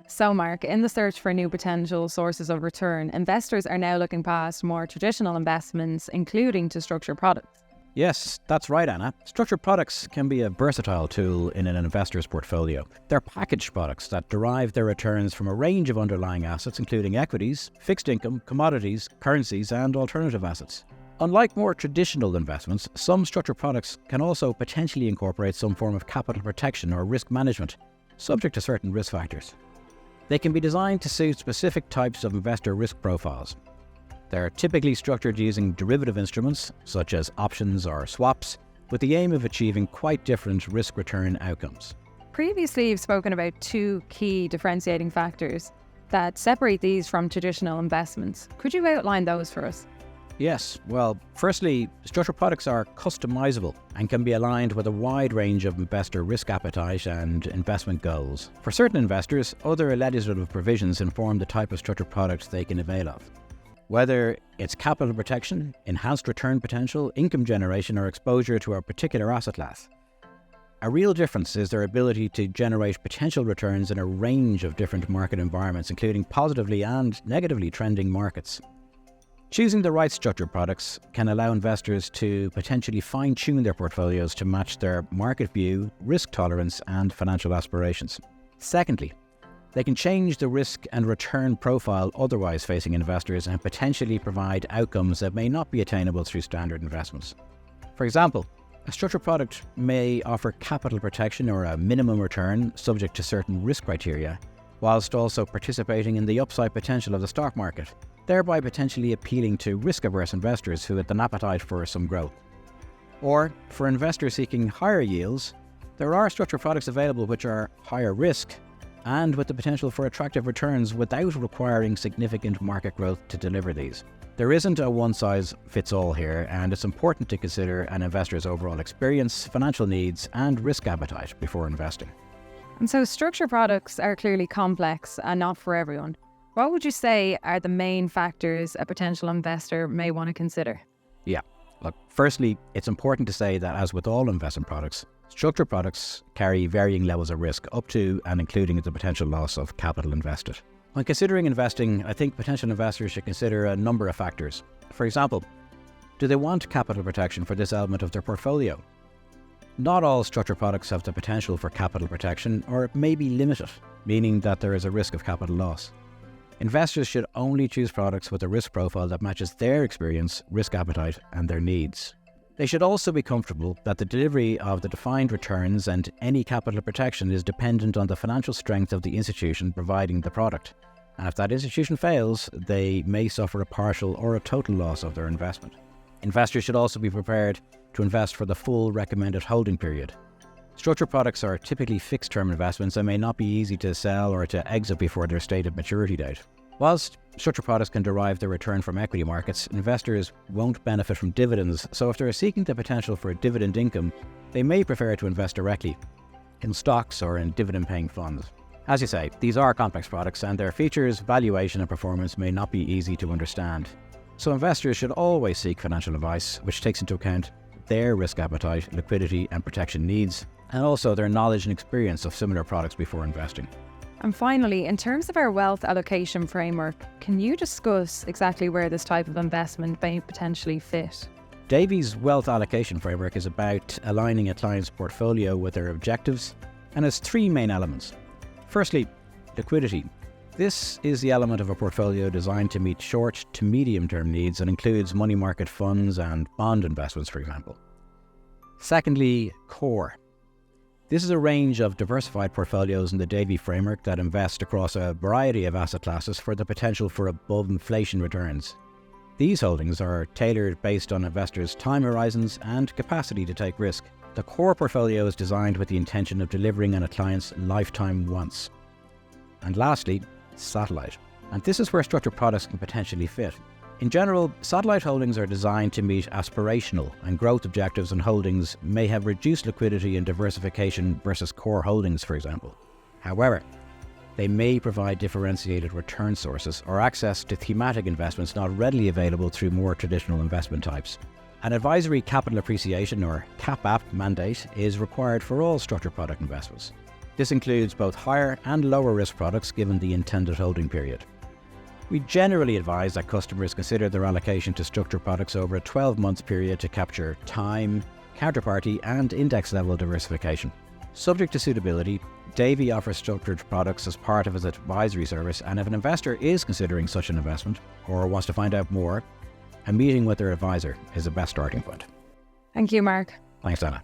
So, Mark, in the search for new potential sources of return, investors are now looking past more traditional investments, including to structured products. Yes, that's right, Anna. Structured products can be a versatile tool in an investor's portfolio. They're packaged products that derive their returns from a range of underlying assets, including equities, fixed income, commodities, currencies, and alternative assets. Unlike more traditional investments, some structured products can also potentially incorporate some form of capital protection or risk management, subject to certain risk factors. They can be designed to suit specific types of investor risk profiles. They're typically structured using derivative instruments, such as options or swaps, with the aim of achieving quite different risk-return outcomes. Previously, you've spoken about two key differentiating factors that separate these from traditional investments. Could you outline those for us? Yes, well, firstly, structured products are customizable and can be aligned with a wide range of investor risk appetite and investment goals. For certain investors, other legislative provisions inform the type of structured product they can avail of. Whether it's capital protection, enhanced return potential, income generation, or exposure to a particular asset class. A real difference is their ability to generate potential returns in a range of different market environments, including positively and negatively trending markets. Choosing the right structured products can allow investors to potentially fine-tune their portfolios to match their market view, risk tolerance, and financial aspirations. Secondly, they can change the risk and return profile otherwise facing investors and potentially provide outcomes that may not be attainable through standard investments. For example, a structured product may offer capital protection or a minimum return subject to certain risk criteria, whilst also participating in the upside potential of the stock market, thereby potentially appealing to risk-averse investors who have an appetite for some growth. Or, for investors seeking higher yields, there are structured products available which are higher risk and with the potential for attractive returns without requiring significant market growth to deliver these. There isn't a one-size-fits-all here, and it's important to consider an investor's overall experience, financial needs, and risk appetite before investing. And so structured products are clearly complex and not for everyone. What would you say are the main factors a potential investor may want to consider? Yeah, look, firstly, it's important to say that as with all investment products, structured products carry varying levels of risk up to and including the potential loss of capital invested. When considering investing, I think potential investors should consider a number of factors. For example, do they want capital protection for this element of their portfolio? Not all structured products have the potential for capital protection, or it may be limited, meaning that there is a risk of capital loss. Investors should only choose products with a risk profile that matches their experience, risk appetite, and their needs. They should also be comfortable that the delivery of the defined returns and any capital protection is dependent on the financial strength of the institution providing the product. And if that institution fails, they may suffer a partial or a total loss of their investment. Investors should also be prepared to invest for the full recommended holding period. Structured products are typically fixed-term investments and may not be easy to sell or to exit before their stated maturity date. Whilst structured products can derive their return from equity markets, investors won't benefit from dividends, so if they're seeking the potential for dividend income, they may prefer to invest directly in stocks or in dividend-paying funds. As you say, these are complex products and their features, valuation and performance may not be easy to understand. So investors should always seek financial advice which takes into account their risk appetite, liquidity and protection needs, and also their knowledge and experience of similar products before investing. And finally, in terms of our wealth allocation framework, can you discuss exactly where this type of investment may potentially fit? Davy's wealth allocation framework is about aligning a client's portfolio with their objectives and has three main elements. Firstly, liquidity. This is the element of a portfolio designed to meet short to medium-term needs and includes money market funds and bond investments, for example. Secondly, core. This is a range of diversified portfolios in the Davy framework that invest across a variety of asset classes for the potential for above-inflation returns. These holdings are tailored based on investors' time horizons and capacity to take risk. The core portfolio is designed with the intention of delivering on a client's lifetime wants. And lastly, satellite. And this is where structured products can potentially fit. In general, satellite holdings are designed to meet aspirational and growth objectives, and holdings may have reduced liquidity and diversification versus core holdings, for example. However, they may provide differentiated return sources or access to thematic investments not readily available through more traditional investment types. An advisory capital appreciation or CAPAP mandate is required for all structured product investments. This includes both higher and lower risk products given the intended holding period. We generally advise that customers consider their allocation to structured products over a 12-month period to capture time, counterparty and index level diversification. Subject to suitability, Davy offers structured products as part of its advisory service, and if an investor is considering such an investment or wants to find out more, a meeting with their advisor is the best starting point. Thank you, Mark. Thanks, Anna.